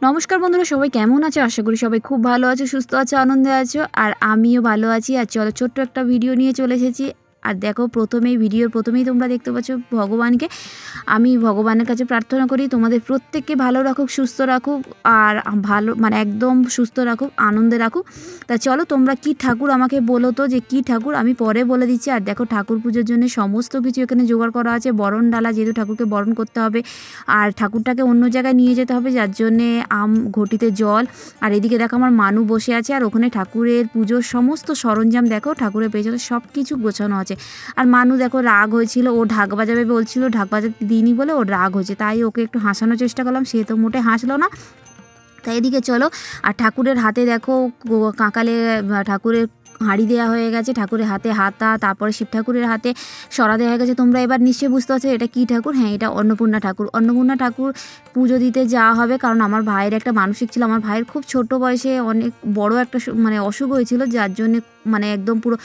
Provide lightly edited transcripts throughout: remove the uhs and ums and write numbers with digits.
নমস্কার বন্ধুরা, সবাই কেমন আছো? আশা করি সবাই খুব ভালো আছো, সুস্থ আছো, আনন্দে আছো। আর আমিও ভালো আছি। আর চলো, ছোট্ট একটা ভিডিও নিয়ে চলে এসেছি। আর দেখো, ভিডিওর প্রথমেই তোমরা দেখতে পাচ্ছ ভগবানকে। আমি ভগবানের কাছে প্রার্থনা করি তোমাদের প্রত্যেককে ভালো রাখুক, সুস্থ রাখুক, আর ভালো মানে একদম সুস্থ রাখুক, আনন্দে রাখুক। তা চলো, তোমরা কি ঠাকুর আমাকে বলো তো, যে কি ঠাকুর আমি পরে বলে দিচ্ছি। আর দেখো, ঠাকুর পুজোর জন্য সমস্ত কিছু এখানে জোগাড় করা আছে। বরণ ডালা, যেহেতু ঠাকুরকে বরণ করতে হবে, আর ঠাকুরটাকে অন্য জায়গায় নিয়ে যেতে হবে, যার জন্যে ঘটিতে জল। আর এদিকে দেখো, আমার মানু বসে আছে, আর ওখানে ঠাকুরের পুজোর সমস্ত সরঞ্জাম দেখো, ঠাকুরের পেছনে সব কিছু গোছানো আছে। আর মানু দেখো রাগ হয়েছিল, ও ঢাক বাজাবে বলছিল, ঢাক বাজাতে দিইনি বলে ওর রাগ হয়েছে, তাই ওকে একটু হাসানোর চেষ্টা করলাম, সে তো মোটে হাসলো না। তাই এদিকে চলো, আর ঠাকুরের হাতে দেখো কাঁকালে ঠাকুরের হাঁড়ি দেওয়া হয়ে গেছে, ঠাকুরের হাতে হাতা, তারপরে শিব ঠাকুরের হাতে সরা দেওয়া হয়ে গেছে। তোমরা এবার নিশ্চয়ই বুঝতে পারছো এটা কী ঠাকুর। হ্যাঁ, এটা অন্নপূর্ণা ঠাকুর। অন্নপূর্ণা ঠাকুর পুজো দিতে যাওয়া হবে, কারণ আমার ভাইয়ের একটা মানসিক ছিল। আমার ভাইয়ের খুব ছোট বয়সে অনেক বড় একটা মানে অসুখ হয়েছিল, যার জন্যে মানে একদম পুরো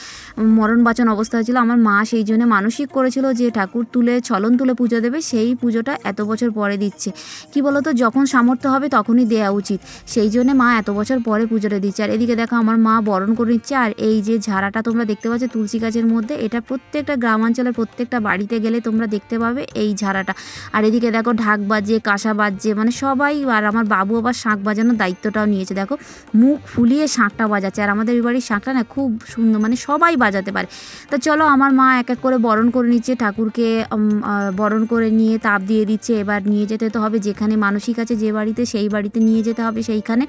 মরণ বাঁচন অবস্থা হয়েছিল। আমার মা সেই জন্য মানসিক করেছিল যে ঠাকুর তুলে ছলন তুলে পুজো দেবে। সেই পুজোটা এত বছর পরে দিচ্ছে। কি বলতো, যখন সামর্থ্য হবে তখনই দেওয়া উচিত, সেই জন্য মা এত বছর পরে পুজোটা দিচ্ছে। আর এদিকে দেখো, আমার মা বরণ করে নিচ্ছে। আর এই যে ঝাড়াটা তোমরা দেখতে পাচ্ছ তুলসী গাছের মধ্যে, এটা প্রত্যেকটা গ্রামাঞ্চলের প্রত্যেকটা বাড়িতে গেলে তোমরা দেখতে পাবে এই ঝাড়াটা। আর এদিকে দেখো, ঢাক বাজছে, কাঁসা বাজছে, মানে সবাই। আর আমার বাবু আবার শাঁখ বাজানোর দায়িত্বটাও নিয়েছে। দেখো, মুখ ফুলিয়ে শাঁখটা বাজাচ্ছে। আর আমাদের এই বাড়ির শাঁখটা না খুব সুন্দর, মানে সবাই বাজাতে পারে। তা চলো, আমার মা এক এক করে বরণ করে নিচ্ছে ঠাকুরকে। বরণ করে নিয়ে তাপ দিয়ে দিচ্ছে। এবার নিয়ে যেতে তো হবে যেখানে মানসিক আছে, যে বাড়িতে, সেই বাড়িতে নিয়ে যেতে হবে সেইখানে।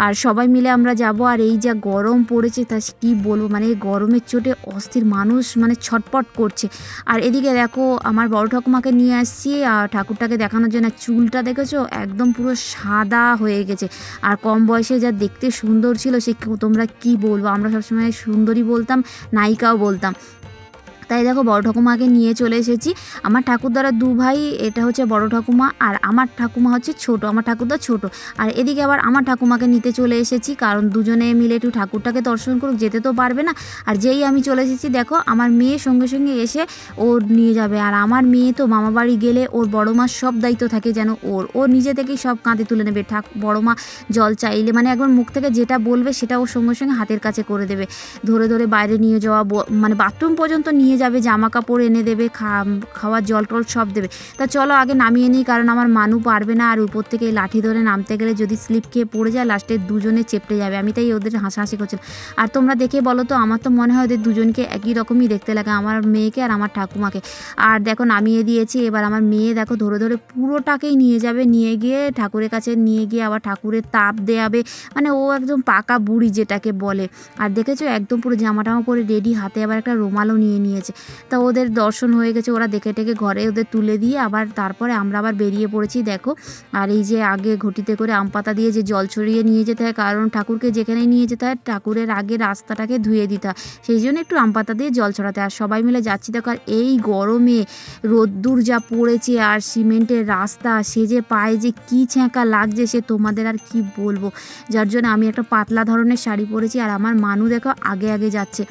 আর সবাই মিলে আমরা যাব। আর এই যা গরম পড়েছে, তা কি বলবো, মানে এই গরমের চোটে অস্থির মানুষ মানে ছটপট করছে। আর এদিকে দেখো, আমার বড় ঠাকুমাকে নিয়ে আসছি আর ঠাকুরটাকে দেখানোর জন্য। চুলটা দেখেছো, একদম পুরো সাদা হয়ে গেছে। আর কম বয়সে যা দেখতে সুন্দর ছিল, সে তোমরা কি বলবো, আমরা সবসময় সুন্দরী বলতাম, নায়িকাও বলতাম। তাই দেখো, বড় ঠাকুমাকে নিয়ে চলে এসেছি। আমার ঠাকুরদারা দু ভাই, এটা হচ্ছে বড় ঠাকুমা, আর আমার ঠাকুমা হচ্ছে ছোট, আমার ঠাকুরদা ছোট। আর এদিকে আবার আমার ঠাকুমাকে নিতে চলে এসেছি, কারণ দুজনে মিলে একটু ঠাকুরটাকে দর্শন করুক, যেতে তো পারবে না। আর যেই আমি চলে এসেছি, দেখো আমার মেয়ে সঙ্গে সঙ্গে এসে ওর নিয়ে যাবে। আর আমার মেয়ে তো মামা বাড়ি গেলে ওর বড় মার সব দায়িত্ব থাকে যেন ও নিজে থেকেই সব কাঁধে তুলে নেবে। বড় মা জল চাইলে, মানে একবার মুখ থেকে যেটা বলবে সেটা ও সঙ্গে সঙ্গে হাতের কাছে করে দেবে। ধরে ধরে বাইরে নিয়ে যাওয়া, মানে বাথরুম পর্যন্ত নিয়ে যাবে, জামা কাপড় এনে দেবে, খাওয়ার জল টল সব দেবে। তা চলো আগে নামিয়ে নিই, কারণ আমার মানু পারবে না। আর উপর থেকে লাঠি ধরে নামতে গেলে যদি স্লিপ খেয়ে পড়ে যায়, লাস্টে দুজনে চেপটে যাবে। আমি তাই ওদের হাসাহাসি করছিলাম। আর তোমরা দেখে বলো তো, আমার তো মনে হয় ওদের দুজনকে একই রকমই দেখতে লাগে, আমার মেয়েকে আর আমার ঠাকুমাকে। আর দেখো, নামিয়ে দিয়েছি। এবার আমার মেয়ে দেখো ধরে ধরে পুরোটাকেই নিয়ে যাবে, নিয়ে গিয়ে ঠাকুরের কাছে নিয়ে গিয়ে আবার ঠাকুরের তাপ দেয়াবে। মানে ও একদম পাকা বুড়ি যেটাকে বলে। আর দেখেছো, একদম পুরো জামা টামা পরে রেডি, হাতে আবার একটা রুমালও নিয়ে নিয়েছে। তা ওদের দর্শন হয়ে গেছে, ওরা দেখে টেকে ঘরে ওদের তুলে দিয়ে আবার তারপরে আমরা আবার বেরিয়ে পড়েছি। দেখো, আর এই যে আগে ঘটিতে করে আম পাতা দিয়ে যে জল ছড়িয়ে নিয়ে যেতে হয়, কারণ ঠাকুরকে যেখানেই নিয়ে যেতে হয় ঠাকুরের আগে রাস্তাটাকে ধুয়ে দিতে হয়, সেই জন্য একটু আম পাতা দিয়ে জল ছড়াতে। আর সবাই মিলে যাচ্ছি। দেখো, আর এই গরমে রোদ্দুর যা পড়েছে, আর সিমেন্টের রাস্তা, সে যে পায়ে যে কী ছ্যাঁকা লাগছে, সে তোমাদের আর কি বলবো। যার জন্য আমি একটা পাতলা ধরনের শাড়ি পরেছি। আর আমার মানু দেখো আগে আগে যাচ্ছে,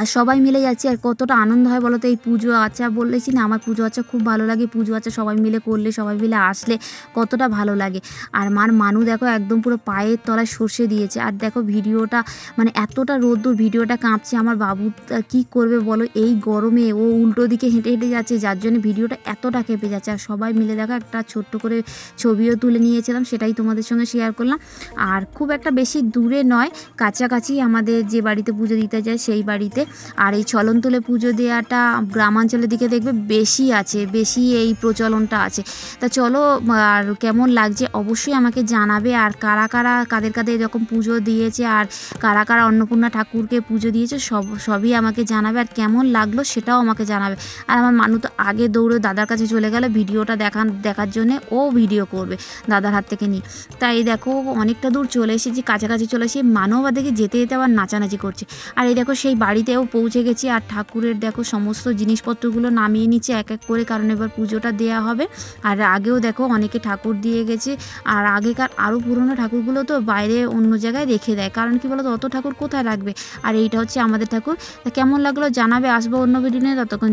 আর সবাই মিলে যাচ্ছি। আর কতটা আনন্দ হয় বলো তো, এই পুজো আচ্ছা বলেছি না, আমার পুজো আচ্ছা খুব ভালো লাগে। পুজো আচ্ছা সবাই মিলে করলে, সবাই মিলে আসলে কতটা ভালো লাগে। আর মানু দেখো একদম পুরো পায়ের তলায় সর্ষে দিয়েছে। আর দেখো ভিডিওটা, মানে এতটা রোদ্দুর, ভিডিওটা কাঁপছে। আমার বাবু কি করবে বলো, এই গরমে ও উল্টো দিকে হেঁটে হেঁটে যাচ্ছে, যার জন্য ভিডিওটা এতটা কেঁপে যাচ্ছে। আর সবাই মিলে দেখো একটা ছোট্ট করে ছবিও তুলে নিয়েছিলাম, সেটাই তোমাদের সঙ্গে শেয়ার করলাম। আর খুব একটা বেশি দূরে নয়, কাছাকাছি আমাদের যে বাড়িতে পুজো দিতে যায় সেই বাড়িতে। আর এই ছলন তুলে পুজো দেওয়াটা গ্রামাঞ্চলের দিকে দেখবে বেশি আছে, বেশি এই প্রচলনটা আছে। তা চলো, আর কেমন লাগছে অবশ্যই আমাকে জানাবে। আর কারা কারা কাদের কাদের এরকম পুজো দিয়েছে, আর কারা কারা অন্নপূর্ণা ঠাকুরকে পুজো দিয়েছে, সবই আমাকে জানাবে। আর কেমন লাগলো সেটাও আমাকে জানাবে। আর আমার মানু তো আগে দৌড়ে দাদার কাছে চলে গেল ভিডিওটা দেখার জন্যে, ও ভিডিও করবে দাদার হাত থেকে নিয়ে। তাই দেখো, অনেকটা দূর চলে এসেছি, কাছাকাছি চলে এসেছি। মানু আবার দেখি যেতে যেতে আবার নাচানাচি করছে। আর এই দেখো, সেই বাড়িতেও পৌঁছে গেছি। আর ঠাকুরের দেখো সমস্ত জিনিসপত্রগুলো নামিয়ে নিচ্ছে এক এক করে, কারণ এবার পুজোটা দেওয়া হবে। আর আগেও দেখো অনেকে ঠাকুর দিয়ে গেছে। আর আগেকার আরও পুরনো ঠাকুরগুলো তো বাইরে অন্য জায়গায় রেখে দেয়, কারণ কি বলো তো, অত ঠাকুর কোথায় রাখবে। আর এইটা হচ্ছে আমাদের ঠাকুর। তা কেমন লাগলো জানাবে। আসবো অন্য ভিডিও নিয়ে, ততক্ষণ